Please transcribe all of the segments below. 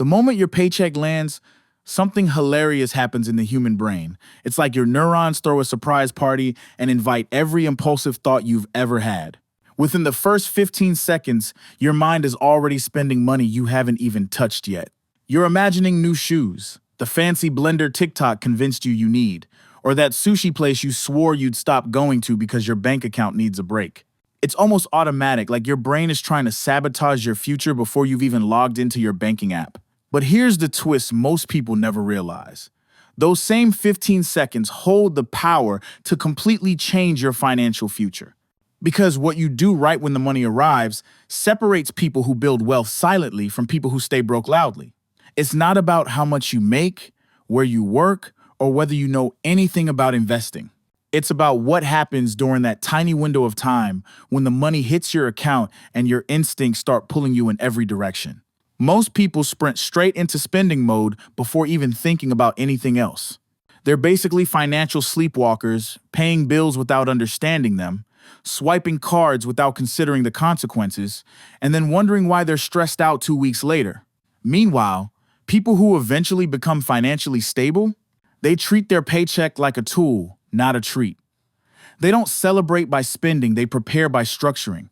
The moment your paycheck lands, something hilarious happens in the human brain. It's like your neurons throw a surprise party and invite every impulsive thought you've ever had. Within the first 15 seconds, your mind is already spending money you haven't even touched yet. You're imagining new shoes, the fancy blender TikTok convinced you need, or that sushi place you swore you'd stop going to because your bank account needs a break. It's almost automatic, like your brain is trying to sabotage your future before you've even logged into your banking app. But here's the twist most people never realize. Those same 15 seconds hold the power to completely change your financial future. Because what you do right when the money arrives separates people who build wealth silently from people who stay broke loudly. It's not about how much you make, where you work, or whether you know anything about investing. It's about what happens during that tiny window of time when the money hits your account and your instincts start pulling you in every direction. Most people sprint straight into spending mode before even thinking about anything else. They're basically financial sleepwalkers, paying bills without understanding them, swiping cards without considering the consequences, and then wondering why they're stressed out 2 weeks later. Meanwhile, people who eventually become financially stable, they treat their paycheck like a tool, not a treat. They don't celebrate by spending, they prepare by structuring.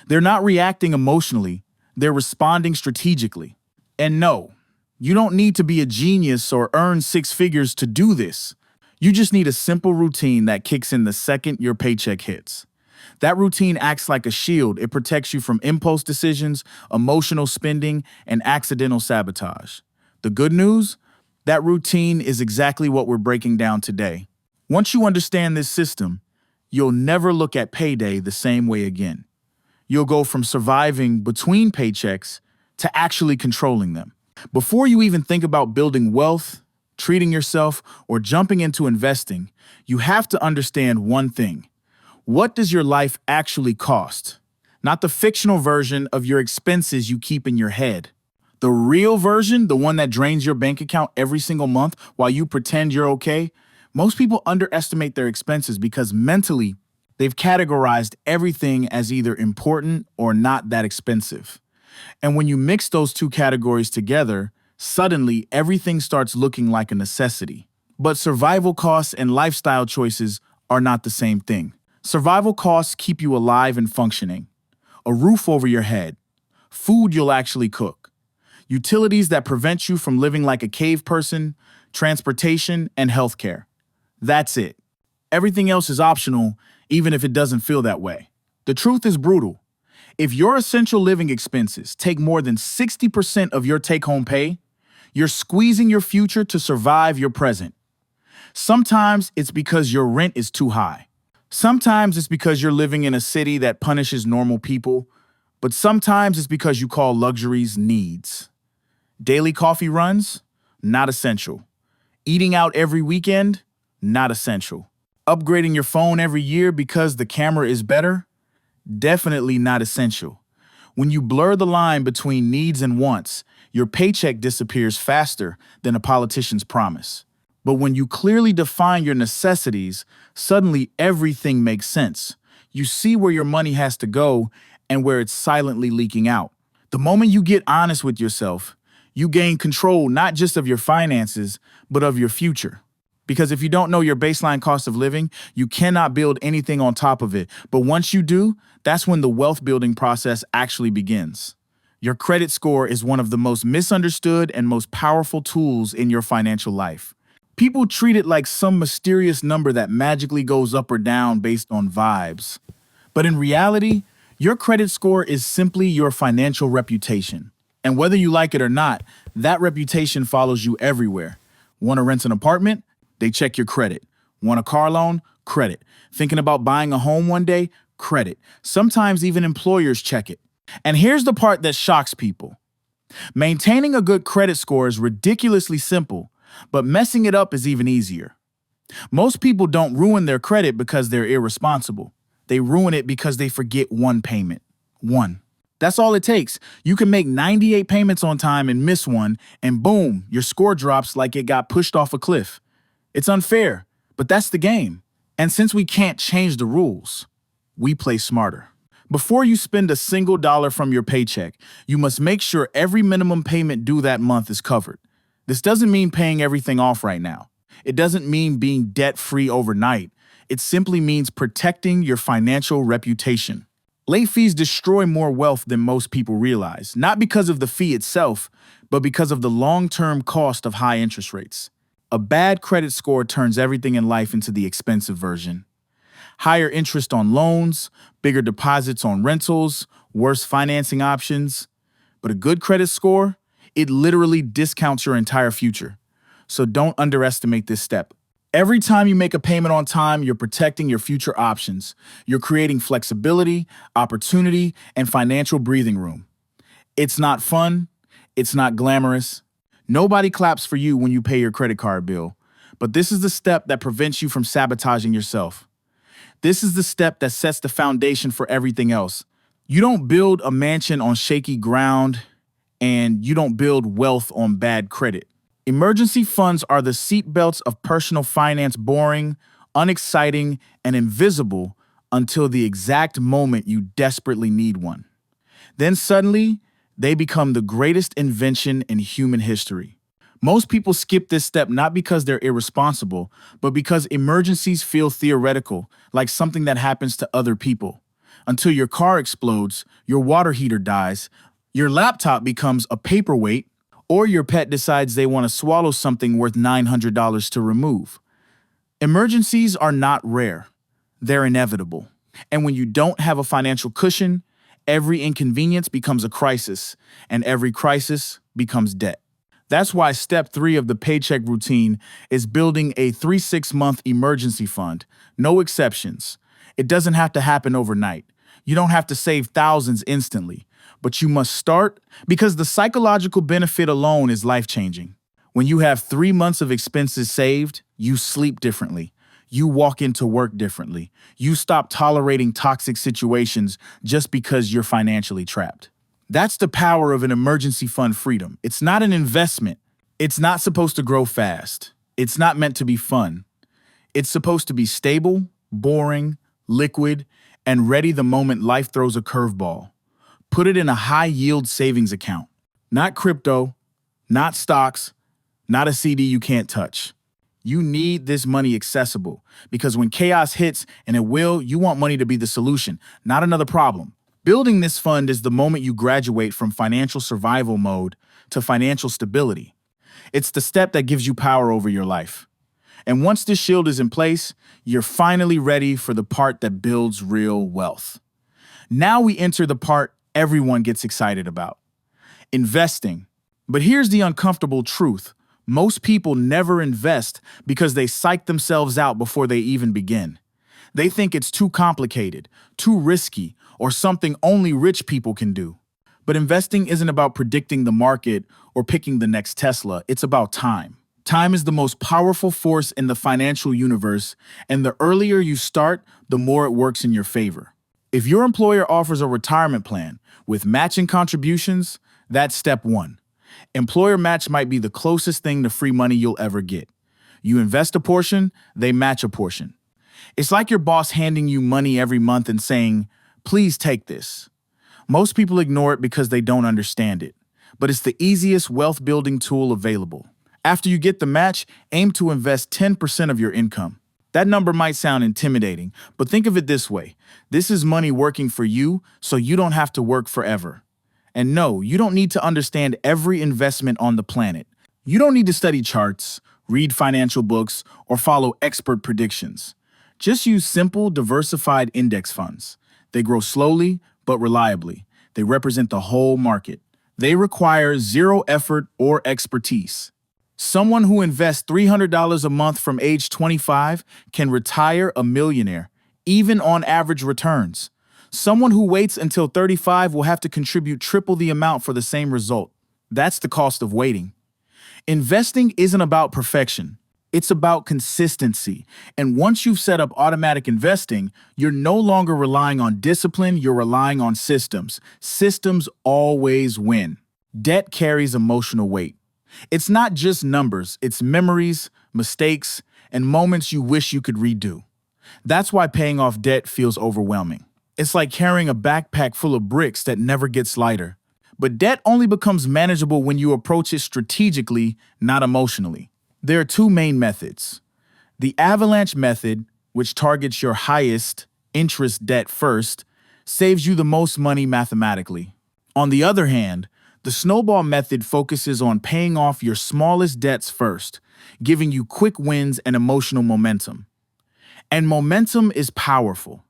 They're not reacting emotionally, they're responding strategically. And no, you don't need to be a genius or earn six figures to do this. You just need a simple routine that kicks in the second your paycheck hits. That routine acts like a shield. It protects you from impulse decisions, emotional spending, and accidental sabotage. The good news? That routine is exactly what we're breaking down today. Once you understand this system, you'll never look at payday the same way again. You'll go from surviving between paychecks to actually controlling them. Before you even think about building wealth, treating yourself, or jumping into investing, you have to understand one thing. What does your life actually cost? Not the fictional version of your expenses you keep in your head. The real version, the one that drains your bank account every single month while you pretend you're okay. Most people underestimate their expenses because mentally, they've categorized everything as either important or not that expensive. And when you mix those two categories together, suddenly everything starts looking like a necessity. But survival costs and lifestyle choices are not the same thing. Survival costs keep you alive and functioning. A roof over your head, food you'll actually cook, utilities that prevent you from living like a cave person, transportation, and healthcare. That's it. Everything else is optional, even if it doesn't feel that way. The truth is brutal. If your essential living expenses take more than 60% of your take-home pay, you're squeezing your future to survive your present. Sometimes it's because your rent is too high. Sometimes it's because you're living in a city that punishes normal people, but sometimes it's because you call luxuries needs. Daily coffee runs? Not essential. Eating out every weekend? Not essential. Upgrading your phone every year because the camera is better? Definitely not essential. When you blur the line between needs and wants, your paycheck disappears faster than a politician's promise. But when you clearly define your necessities, suddenly everything makes sense. You see where your money has to go and where it's silently leaking out. The moment you get honest with yourself, you gain control not just of your finances, but of your future. Because if you don't know your baseline cost of living, you cannot build anything on top of it. But once you do, that's when the wealth building process actually begins. Your credit score is one of the most misunderstood and most powerful tools in your financial life. People treat it like some mysterious number that magically goes up or down based on vibes. But in reality, your credit score is simply your financial reputation. And whether you like it or not, that reputation follows you everywhere. Want to rent an apartment? They check your credit. Want a car loan? Credit. Thinking about buying a home one day? Credit. Sometimes even employers check it. And here's the part that shocks people. Maintaining a good credit score is ridiculously simple, but messing it up is even easier. Most people don't ruin their credit because they're irresponsible. They ruin it because they forget one payment. One. That's all it takes. You can make 98 payments on time and miss one, and boom, your score drops like it got pushed off a cliff. It's unfair, but that's the game. And since we can't change the rules, we play smarter. Before you spend a single dollar from your paycheck, you must make sure every minimum payment due that month is covered. This doesn't mean paying everything off right now. It doesn't mean being debt-free overnight. It simply means protecting your financial reputation. Late fees destroy more wealth than most people realize, not because of the fee itself, but because of the long-term cost of high interest rates. A bad credit score turns everything in life into the expensive version. Higher interest on loans, bigger deposits on rentals, worse financing options. But a good credit score, it literally discounts your entire future. So don't underestimate this step. Every time you make a payment on time, you're protecting your future options. You're creating flexibility, opportunity, and financial breathing room. It's not fun. It's not glamorous. Nobody claps for you when you pay your credit card bill. But this is the step that prevents you from sabotaging yourself. This is the step that sets the foundation for everything else. You don't build a mansion on shaky ground, and you don't build wealth on bad credit. Emergency funds are the seatbelts of personal finance, boring, unexciting, and invisible until the exact moment you desperately need one. Then suddenly, they become the greatest invention in human history. Most people skip this step not because they're irresponsible, but because emergencies feel theoretical, like something that happens to other people. Until your car explodes, your water heater dies, your laptop becomes a paperweight, or your pet decides they want to swallow something worth $900 to remove. Emergencies are not rare. They're inevitable. And when you don't have a financial cushion, every inconvenience becomes a crisis, and every crisis becomes debt. That's why step 3 of the paycheck routine is building a 3-6-month emergency fund. No exceptions. It doesn't have to happen overnight. You don't have to save thousands instantly, but you must start because the psychological benefit alone is life-changing. When you have 3 months of expenses saved, you sleep differently. You walk into work differently. You stop tolerating toxic situations just because you're financially trapped. That's the power of an emergency fund freedom. It's not an investment. It's not supposed to grow fast. It's not meant to be fun. It's supposed to be stable, boring, liquid, and ready the moment life throws a curveball. Put it in a high-yield savings account. Not crypto, not stocks, not a CD you can't touch. You need this money accessible because when chaos hits, and it will, you want money to be the solution, not another problem. Building this fund is the moment you graduate from financial survival mode to financial stability. It's the step that gives you power over your life. And once this shield is in place, you're finally ready for the part that builds real wealth. Now we enter the part everyone gets excited about: investing. But here's the uncomfortable truth. Most people never invest because they psych themselves out before they even begin. They think it's too complicated, too risky, or something only rich people can do. But investing isn't about predicting the market or picking the next Tesla. It's about time. Time is the most powerful force in the financial universe, and the earlier you start, the more it works in your favor. If your employer offers a retirement plan with matching contributions, that's step 1. Employer match might be the closest thing to free money you'll ever get. You invest a portion, they match a portion. It's like your boss handing you money every month and saying, "Please take this." Most people ignore it because they don't understand it, but it's the easiest wealth building tool available. After you get the match, aim to invest 10% of your income. That number might sound intimidating, but think of it this way. This is money working for you, so you don't have to work forever. And no, you don't need to understand every investment on the planet. You don't need to study charts, read financial books, or follow expert predictions. Just use simple, diversified index funds. They grow slowly, but reliably. They represent the whole market. They require zero effort or expertise. Someone who invests $300 a month from age 25 can retire a millionaire, even on average returns. Someone who waits until 35 will have to contribute triple the amount for the same result. That's the cost of waiting. Investing isn't about perfection. It's about consistency. And once you've set up automatic investing, you're no longer relying on discipline, you're relying on systems. Systems always win. Debt carries emotional weight. It's not just numbers, it's memories, mistakes, and moments you wish you could redo. That's why paying off debt feels overwhelming. It's like carrying a backpack full of bricks that never gets lighter. But debt only becomes manageable when you approach it strategically, not emotionally. There are two main methods. The avalanche method, which targets your highest interest debt first, saves you the most money mathematically. On the other hand, the snowball method focuses on paying off your smallest debts first, giving you quick wins and emotional momentum. And momentum is powerful.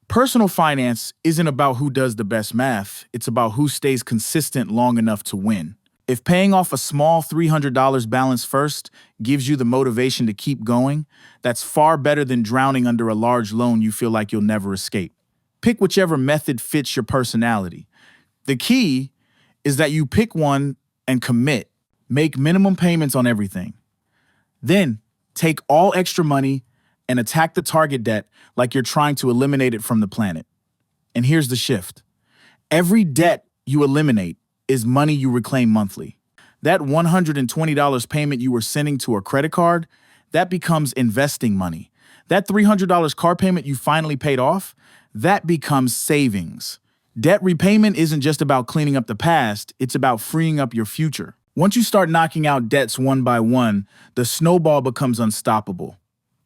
Personal finance isn't about who does the best math, it's about who stays consistent long enough to win. If paying off a small $300 balance first gives you the motivation to keep going, that's far better than drowning under a large loan you feel like you'll never escape. Pick whichever method fits your personality. The key is that you pick one and commit. Make minimum payments on everything. Then take all extra money and attack the target debt like you're trying to eliminate it from the planet. And here's the shift. Every debt you eliminate is money you reclaim monthly. That $120 payment you were sending to a credit card, that becomes investing money. That $300 car payment you finally paid off, that becomes savings. Debt repayment isn't just about cleaning up the past, it's about freeing up your future. Once you start knocking out debts one by one, the snowball becomes unstoppable.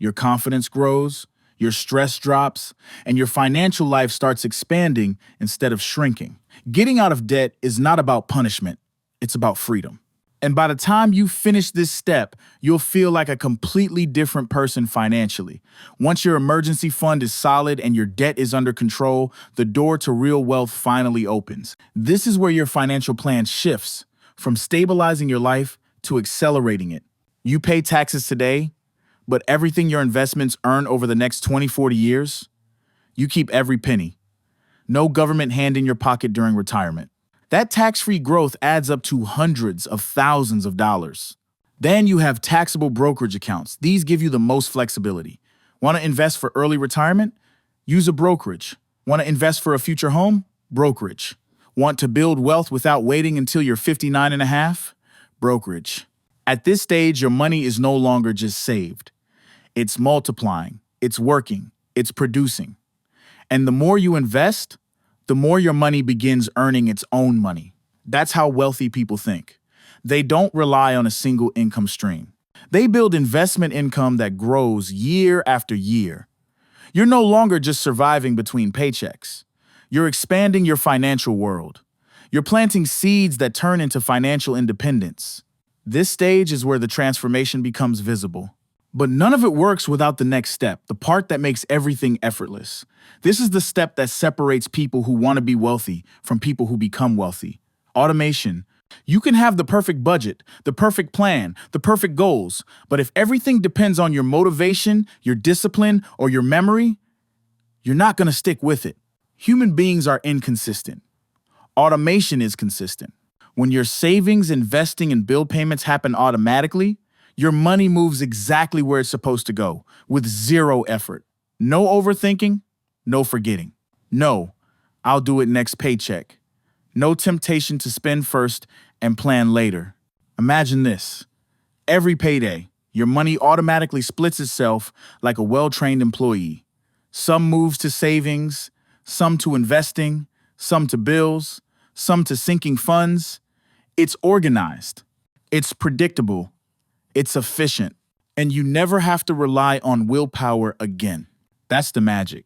Your confidence grows, your stress drops, and your financial life starts expanding instead of shrinking. Getting out of debt is not about punishment, it's about freedom. And by the time you finish this step, you'll feel like a completely different person financially. Once your emergency fund is solid and your debt is under control, the door to real wealth finally opens. This is where your financial plan shifts from stabilizing your life to accelerating it. You pay taxes today, but everything your investments earn over the next 20-40 years, you keep every penny. No government hand in your pocket during retirement. That tax-free growth adds up to hundreds of thousands of dollars. Then you have taxable brokerage accounts. These give you the most flexibility. Want to invest for early retirement? Use a brokerage. Want to invest for a future home? Brokerage. Want to build wealth without waiting until you're 59 and a half? Brokerage. At this stage, your money is no longer just saved. It's multiplying, it's working, it's producing. And the more you invest, the more your money begins earning its own money. That's how wealthy people think. They don't rely on a single income stream. They build investment income that grows year after year. You're no longer just surviving between paychecks. You're expanding your financial world. You're planting seeds that turn into financial independence. This stage is where the transformation becomes visible. But none of it works without the next step, the part that makes everything effortless. This is the step that separates people who want to be wealthy from people who become wealthy. Automation. You can have the perfect budget, the perfect plan, the perfect goals, but if everything depends on your motivation, your discipline, or your memory, you're not going to stick with it. Human beings are inconsistent. Automation is consistent. When your savings, investing, and bill payments happen automatically, your money moves exactly where it's supposed to go, with zero effort. No overthinking, no forgetting. No, I'll do it next paycheck. No temptation to spend first and plan later. Imagine this. Every payday, your money automatically splits itself like a well-trained employee. Some moves to savings, some to investing, some to bills, some to sinking funds. It's organized. It's predictable. It's efficient, and you never have to rely on willpower again. That's the magic.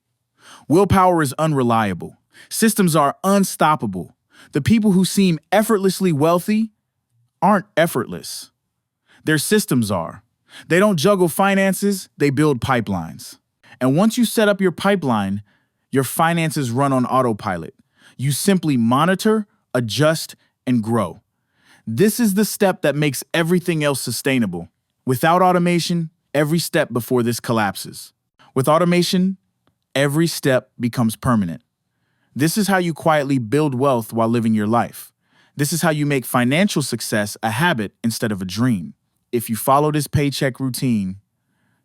Willpower is unreliable. Systems are unstoppable. The people who seem effortlessly wealthy aren't effortless. Their systems are. They don't juggle finances, they build pipelines. And once you set up your pipeline, your finances run on autopilot. You simply monitor, adjust, and grow. This is the step that makes everything else sustainable. Without automation, every step before this collapses. With automation, every step becomes permanent. This is how you quietly build wealth while living your life. This is how you make financial success a habit instead of a dream. If you follow this paycheck routine,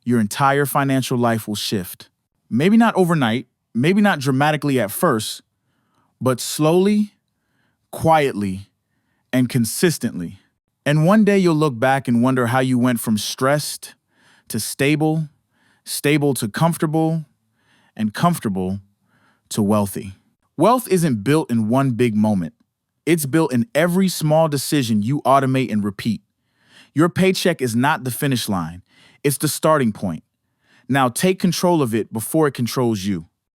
your entire financial life will shift. Maybe not overnight, maybe not dramatically at first, but slowly, quietly, and consistently. And one day you'll look back and wonder how you went from stressed to stable, stable to comfortable, and comfortable to wealthy. Wealth isn't built in one big moment. It's built in every small decision you automate and repeat. Your paycheck is not the finish line. It's the starting point. Now take control of it before it controls you.